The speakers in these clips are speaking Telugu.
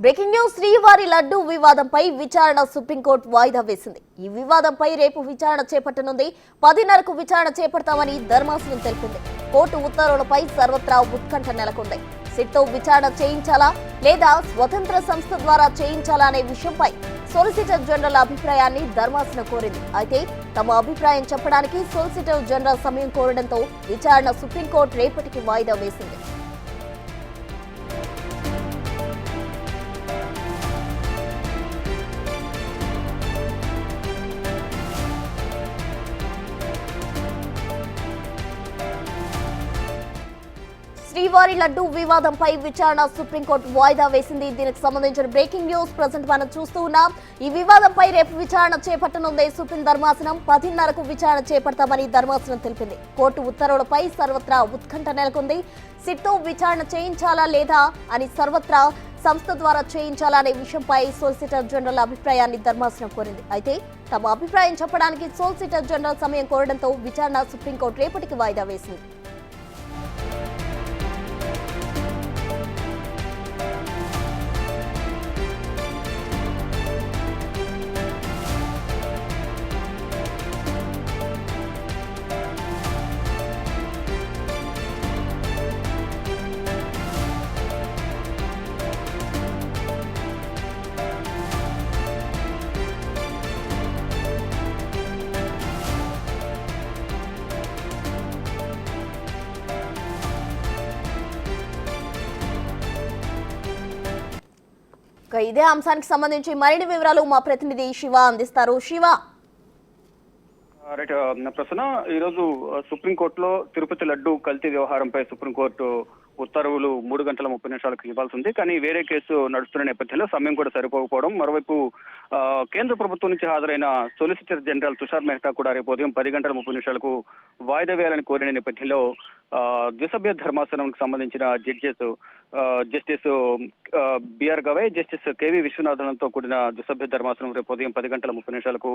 బ్రేకింగ్ న్యూస్ శ్రీవారి లడ్డు వివాదంపై విచారణ సుప్రీంకోర్టు వాయిదా వేసింది. ఈ వివాదంపై రేపు విచారణ చేపట్టనుంది. 10:30కు విచారణ చేపడతామని ధర్మాసనం తెలిపింది. కోర్టు ఉత్తర్వులపై సర్వత్రా ఉత్కంఠ నెలకొంది. సిట్తో విచారణ చేయించాలా లేదా స్వతంత్ర సంస్థ ద్వారా చేయించాలా అనే విషయంపై సొలిసిటర్ జనరల్ అభిప్రాయాన్ని ధర్మాసనం కోరింది. అయితే తమ అభిప్రాయం చెప్పడానికి సొలిసిటర్ జనరల్ సమయం కోరడంతో విచారణ సుప్రీంకోర్టు రేపటికి వాయిదా వేసింది. శ్రీవారి లడ్డు వివాదంపై విచారణ సుప్రీంకోర్టు వాయిదా వేసింది. దీనికి సంబంధించిన బ్రేకింగ్ న్యూస్ ప్రజెంట్ మనం చూస్తూ ఉన్నాం. ఈ వివాదంపై రేపు విచారణ చేపట్టనుంది సుప్రీం ధర్మాసనం. 10:30కు విచారణ చేపడతామని ధర్మాసనం తెలిపింది. కోర్టు ఉత్తర్వులపై సర్వత్రా ఉత్కంఠ నెలకొంది. సిట్తో విచారణ చేయించాలా లేదా అని సర్వత్రా సంస్థ ద్వారా చేయించాలా అనే విషయంపై సొలిసిటర్ జనరల్ అభిప్రాయాన్ని ధర్మాసనం కోరింది. అయితే తమ అభిప్రాయం చెప్పడానికి సొలిసిటర్ జనరల్ సమయం కోరడంతో విచారణ సుప్రీంకోర్టు రేపటికి వాయిదా వేసింది. ఇదే అంశానికి సంబంధించి మరిన్ని వివరాలు మా ప్రతినిధి శివ అందిస్తారు. శివ, రైట్ ప్రశ్న ఈరోజు సుప్రీంకోర్టులో తిరుపతి లడ్డు కల్తీ వ్యవహారంపై సుప్రీంకోర్టు ఉత్తర్వులు 3 గంటల 30 నిమిషాలకు ఇవ్వాల్సి ఉంది. కానీ వేరే కేసు నడుస్తున్న నేపథ్యంలో సమయం కూడా సరిపోకపోవడం, మరోవైపు కేంద్ర ప్రభుత్వం నుంచి హాజరైన సొలిసిటర్ జనరల్ తుషార్ మెహతా కూడా రేపు ఉదయం 10 గంటల 30 నిమిషాలకు వాయిదా వేయాలని కోరిన నేపథ్యంలో ద్విసభ్య ధర్మాసనంకు సంబంధించిన justice BR Gavai, justice KV విశ్వనాథన్తో కూడిన ద్విసభ్య ధర్మాసనం రేపు ఉదయం 10 గంటల 30 నిమిషాలకు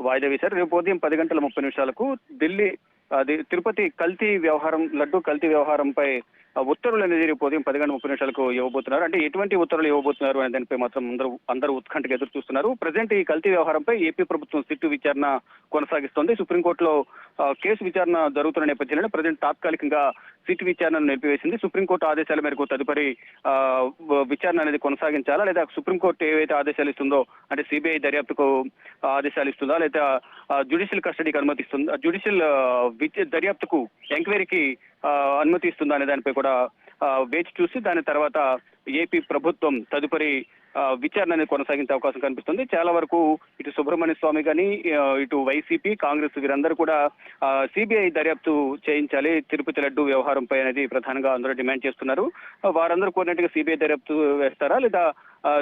వాయిదా వేశారు. రేపు ఉదయం 10 గంటల 30 నిమిషాలకు తిరుపతి కల్తీ వ్యవహారం, లడ్డు కల్తీ వ్యవహారంపై ఉత్తర్వులు అనేది రేపు ఉదయం 10 గంటల 30 నిమిషాలకు ఇవ్వబోతున్నారు. అంటే ఎటువంటి ఉత్తర్వులు ఇవ్వబోతున్నారు అనే దానిపై మాత్రం అందరూ ఉత్కంఠగా ఎదురు చూస్తున్నారు. ప్రజెంట్ ఈ కల్తీ వ్యవహారంపై ఏపీ ప్రభుత్వం సిట్టు విచారణ కొనసాగిస్తోంది. సుప్రీంకోర్టులో కేసు విచారణ జరుగుతున్న నేపథ్యంలో ప్రజెంట్ తాత్కాలికంగా సిట్ విచారణను నిలిపివేసింది. సుప్రీంకోర్టు ఆదేశాల మేరకు తదుపరి విచారణ అనేది కొనసాగించాలా లేదా సుప్రీంకోర్టు ఏవైతే ఆదేశాలు ఇస్తుందో, అంటే సిబిఐ దర్యాప్తుకు ఆదేశాలు ఇస్తుందా లేదా జ్యుడిషియల్ కస్టడీకి అనుమతిస్తుందా, జ్యుడిషియల్ దర్యాప్తుకు ఎంక్వైరీకి అనుమతి ఇస్తుందా అనే దానిపై కూడా వేచి చూసి దాని తర్వాత ఏపీ ప్రభుత్వం తదుపరి విచారణ అనేది కొనసాగించే అవకాశం కనిపిస్తుంది. చాలా వరకు ఇటు సుబ్రహ్మణ్య స్వామి కానీ ఇటు వైసీపీ, కాంగ్రెస్ వీరందరూ కూడా సిబిఐ దర్యాప్తు చేయించాలి తిరుపతి లడ్డు వ్యవహారంపై అనేది ప్రధానంగా అందరూ డిమాండ్ చేస్తున్నారు. వారందరూ కోరినట్టుగా సిబిఐ దర్యాప్తు వేస్తారా లేదా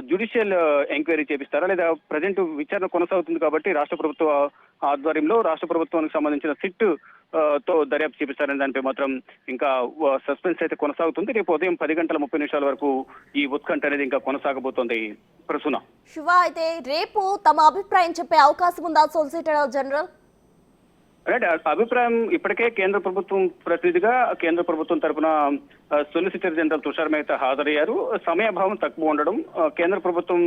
జ్యుడిషియల్ ఎంక్వైరీ చేపిస్తారా లేదా ప్రజెంట్ విచారణ కొనసాగుతుంది కాబట్టి రాష్ట్ర ప్రభుత్వ ఆధ్వర్యంలో రాష్ట్ర ప్రభుత్వానికి సంబంధించిన సిట్ తో దర్యాప్తు చేపిస్తారనే దానిపై మాత్రం ఇంకా సస్పెన్స్ అయితే కొనసాగుతుంది. రేపు ఉదయం 10 గంటల 30 నిమిషాల వరకు ఈ ఉత్కంఠ అనేది ఇంకా కొనసాగబోతోంది. ప్రసూన, శివ, అయితే రేపు తమ అభిప్రాయం చెప్పే అవకాశం ఉందా సొలిసిటర్ జనరల్? రైట్, అభిప్రాయం ఇప్పటికే కేంద్ర ప్రభుత్వం ప్రతినిధిగా కేంద్ర ప్రభుత్వం తరఫున సొలిసిటర్ జనరల్ తుషార్ మెహతా హాజరయ్యారు. సమయాభావం తక్కువ ఉండడం, కేంద్ర ప్రభుత్వం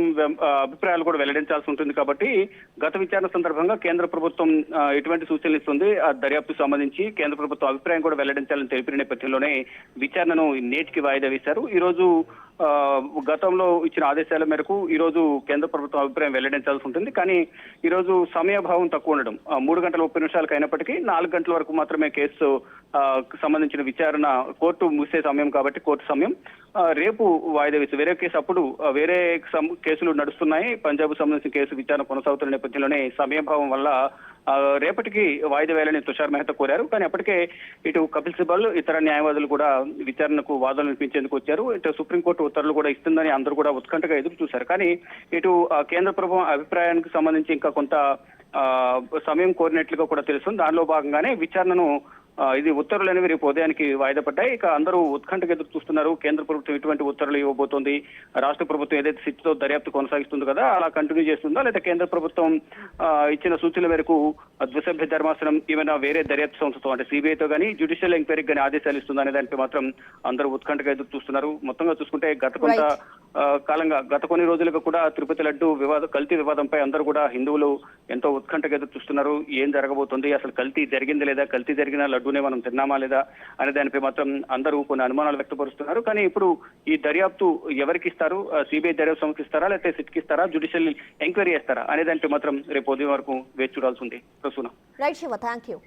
అభిప్రాయాలు కూడా వెల్లడించాల్సి ఉంటుంది కాబట్టి గత విచారణ సందర్భంగా కేంద్ర ప్రభుత్వం ఎటువంటి సూచనలు ఇస్తుంది, ఆ దర్యాప్తుకు సంబంధించి కేంద్ర ప్రభుత్వం అభిప్రాయం కూడా వెల్లడించాలని తెలిపిన నేపథ్యంలోనే విచారణను నేటికి వాయిదా వేశారు. ఈ రోజు గతంలో ఇచ్చిన ఆదేశాల మేరకు ఈ రోజు కేంద్ర ప్రభుత్వం అభిప్రాయం వెల్లడించాల్సి ఉంటుంది. కానీ ఈ రోజు సమయాభావం తక్కువ ఉండడం, 3 గంటల 30 నిమిషాలకు అయినప్పటికీ 4 గంటల వరకు మాత్రమే కేసు సంబంధించిన విచారణ, కోర్టు ముగిసే సమయం కాబట్టి కోర్టు సమయం రేపు వాయిదా వేసి వేరే కేసు అప్పుడు వేరే కేసులు నడుస్తున్నాయి. పంజాబ్ సంబంధించిన కేసు విచారణ కొనసాగుతున్న నేపథ్యంలోనే సమయభావం వల్ల రేపటికి వాయిదా వేయాలని తుషార్ మెహతా కోరారు. కానీ అప్పటికే ఇటు కపిల్ సిబల్, ఇతర న్యాయవాదులు కూడా విచారణకు వాదనలు వినిపించేందుకు వచ్చారు. ఇటు సుప్రీంకోర్టు ఉత్తర్వులు కూడా ఇస్తుందని అందరూ కూడా ఉత్కంఠగా ఎదురు చూశారు. కానీ ఇటు కేంద్ర ప్రభుత్వం అభిప్రాయానికి సంబంధించి ఇంకా కొంత సమయం కోరినట్లుగా కూడా తెలుస్తుంది. దానిలో భాగంగానే విచారణను ఇది ఉత్తర్వులు అనేవి రేపు ఉదయానికి వాయిదా పడ్డాయి. ఇక అందరూ ఉత్కంఠగా ఎదురు చూస్తున్నారు. కేంద్ర ప్రభుత్వం ఎటువంటి ఉత్తర్వులు ఇవ్వబోతోంది, రాష్ట్ర ప్రభుత్వం ఏదైతే సిట్తో దర్యాప్తు కొనసాగిస్తుంది కదా అలా కంటిన్యూ చేస్తుందా, లేదా కేంద్ర ప్రభుత్వం ఇచ్చిన సూచనల మేరకు ద్విసభ్య ధర్మాసనం ఏమైనా వేరే దర్యాప్తు సంస్థతో అంటే సిబిఐతో కానీ జ్యుడిషియల్ ఎంక్వైరీకి కానీ ఆదేశాలు ఇస్తుందా అనే దానిపై మాత్రం అందరూ ఉత్కంఠగా ఎదురు చూస్తున్నారు. మొత్తంగా చూసుకుంటే గత కొన్ని రోజులుగా కూడా తిరుపతి లడ్డు కల్తీ వివాదంపై అందరూ కూడా హిందువులు ఎంతో ఉత్కంఠగా ఎదురు చూస్తున్నారు. ఏం జరగబోతుంది, అసలు కల్తీ జరిగింది లేదా, కల్తీ జరిగిన లడ్డూనే మనం తిన్నామా లేదా అనే దానిపై మాత్రం అందరూ కొన్ని అనుమానాలు వ్యక్తపరుస్తున్నారు. కానీ ఇప్పుడు ఈ దర్యాప్తు ఎవరికి ఇస్తారు, సిబిఐ దర్యాప్తు సంస్థకి ఇస్తారా, లేకపోతే సిట్కి ఇస్తారా, జ్యుడిషియల్ ఎంక్వైరీ చేస్తారా అనే దానిపై మాత్రం రేపు ఉదయం వరకు వేచి చూడాల్సి ఉంది. Prasuna. Right Shiva, thank you.